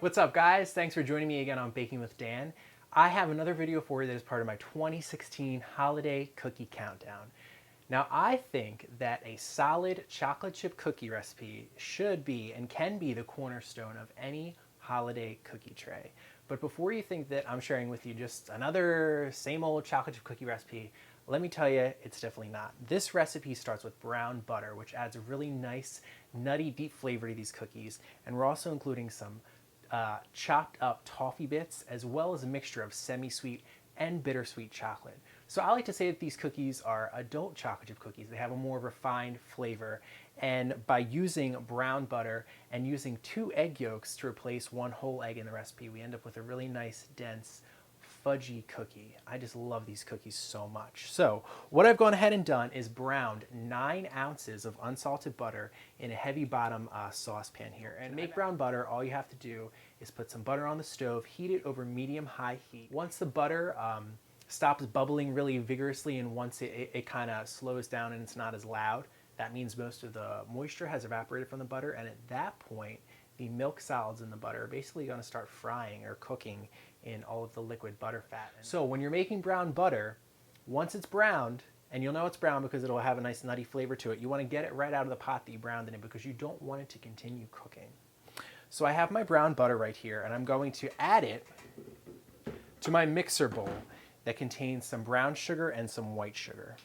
What's up, guys? Thanks for joining me again on Baking with Dan. I have another video for you that is part of my 2016 holiday cookie countdown. Now, I think that a solid chocolate chip cookie recipe should be and can be the cornerstone of any holiday cookie tray. But before you think that I'm sharing with you just another same old chocolate chip cookie recipe, let me tell you, it's definitely not. This recipe starts with brown butter, which adds a really nice, nutty, deep flavor to these cookies. And we're also including some chopped up toffee bits, as well as a mixture of semi-sweet and bittersweet chocolate. So I like to say that these cookies are adult chocolate chip cookies. They have a more refined flavor. And by using brown butter and using 2 egg yolks to replace 1 whole egg in the recipe, we end up with a really nice, dense, fudgy cookie. I just love these cookies so much. So what I've gone ahead and done is browned 9 ounces of unsalted butter in a heavy bottom saucepan here. And to make brown butter, all you have to do is put some butter on the stove, heat it over medium-high heat. Once the butter stops bubbling really vigorously and once it kind of slows down and it's not as loud, that means most of the moisture has evaporated from the butter, and at that point, the milk solids in the butter are basically going to start frying or cooking in all of the liquid butter fat. So when you're making brown butter, once it's browned, and you'll know it's brown because it'll have a nice nutty flavor to it, you want to get it right out of the pot that you browned it in because you don't want it to continue cooking. So I have my brown butter right here, and I'm going to add it to my mixer bowl that contains some brown sugar and some white sugar.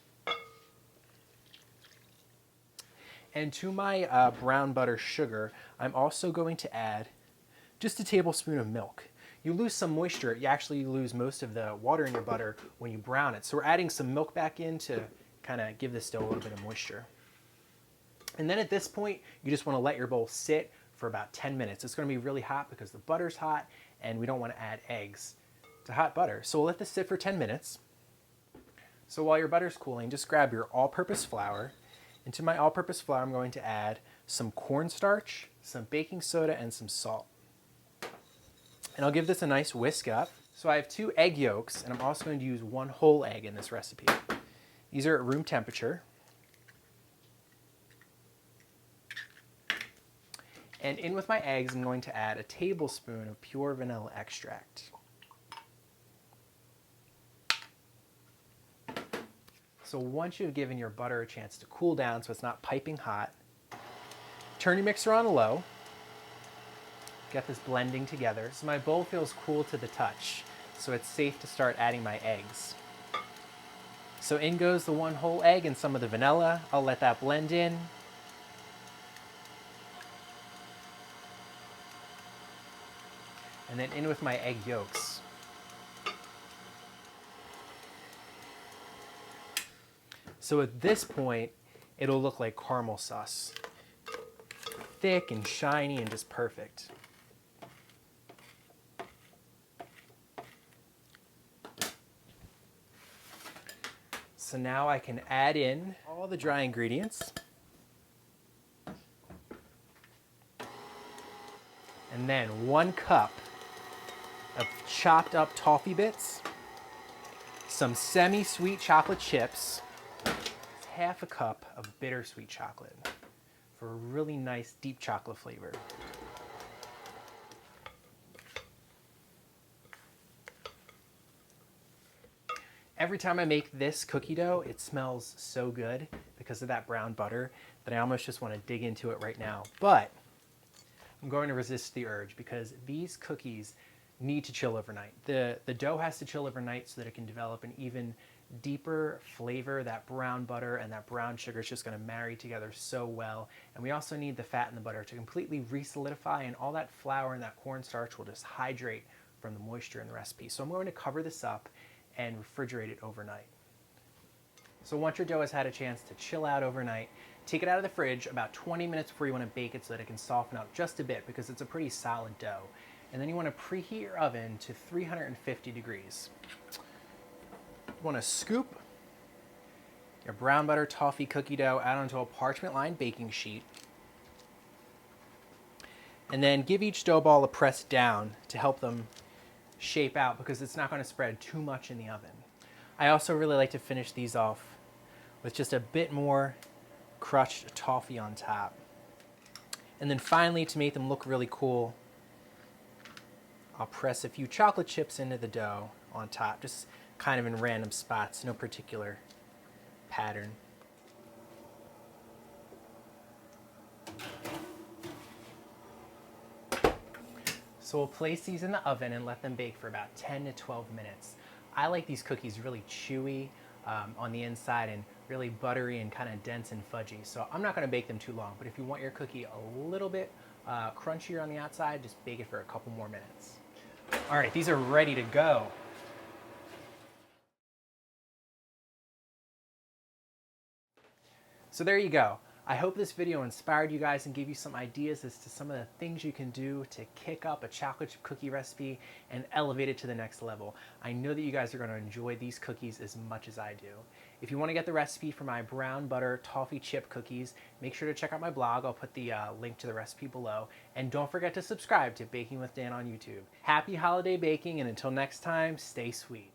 And to my brown butter sugar, I'm also going to add just a tablespoon of milk. You lose some moisture. You actually lose most of the water in your butter when you brown it. So we're adding some milk back in to kind of give this dough a little bit of moisture. And then at this point, you just want to let your bowl sit for about 10 minutes. It's going to be really hot because the butter's hot and we don't want to add eggs to hot butter. So we'll let this sit for 10 minutes. So while your butter's cooling, just grab your all-purpose flour. Into my all-purpose flour, I'm going to add some cornstarch, some baking soda, and some salt. And I'll give this a nice whisk up. So I have 2 egg yolks, and I'm also going to use 1 whole egg in this recipe. These are at room temperature. And in with my eggs, I'm going to add a tablespoon of pure vanilla extract. So once you've given your butter a chance to cool down so it's not piping hot, turn your mixer on low. Get this blending together. So my bowl feels cool to the touch, so it's safe to start adding my eggs. So in goes the 1 whole egg and some of the vanilla. I'll let that blend in. And then in with my egg yolks. So at this point, it'll look like caramel sauce. Thick and shiny and just perfect. So now I can add in all the dry ingredients. And then 1 cup of chopped up toffee bits, some semi-sweet chocolate chips, half a cup of bittersweet chocolate for a really nice deep chocolate flavor. Every time I make this cookie dough, it smells so good because of that brown butter that I almost just want to dig into it right now. But I'm going to resist the urge because these cookies need to chill overnight. The dough has to chill overnight so that it can develop an even deeper flavor. That brown butter and that brown sugar is just going to marry together so well. And we also need the fat in the butter to completely re-solidify, and all that flour and that cornstarch will just hydrate from the moisture in the recipe. So I'm going to cover this up and refrigerate it overnight. So once your dough has had a chance to chill out overnight, take it out of the fridge about 20 minutes before you want to bake it so that it can soften up just a bit because it's a pretty solid dough. And then you want to preheat your oven to 350 degrees. You want to scoop your brown butter toffee cookie dough out onto a parchment-lined baking sheet. And then give each dough ball a press down to help them shape out because it's not going to spread too much in the oven. I also really like to finish these off with just a bit more crushed toffee on top. And then finally, to make them look really cool, I'll press a few chocolate chips into the dough on top, just kind of in random spots, no particular pattern. So we'll place these in the oven and let them bake for about 10 to 12 minutes. I like these cookies really chewy on the inside and really buttery and kind of dense and fudgy. So I'm not going to bake them too long, but if you want your cookie a little bit crunchier on the outside, just bake it for a couple more minutes. All right, these are ready to go. So there you go. I hope this video inspired you guys and gave you some ideas as to some of the things you can do to kick up a chocolate chip cookie recipe and elevate it to the next level. I know that you guys are going to enjoy these cookies as much as I do. If you want to get the recipe for my brown butter toffee chip cookies, make sure to check out my blog. I'll put the link to the recipe below. And don't forget to subscribe to Baking with Dan on YouTube. Happy holiday baking, and until next time, stay sweet.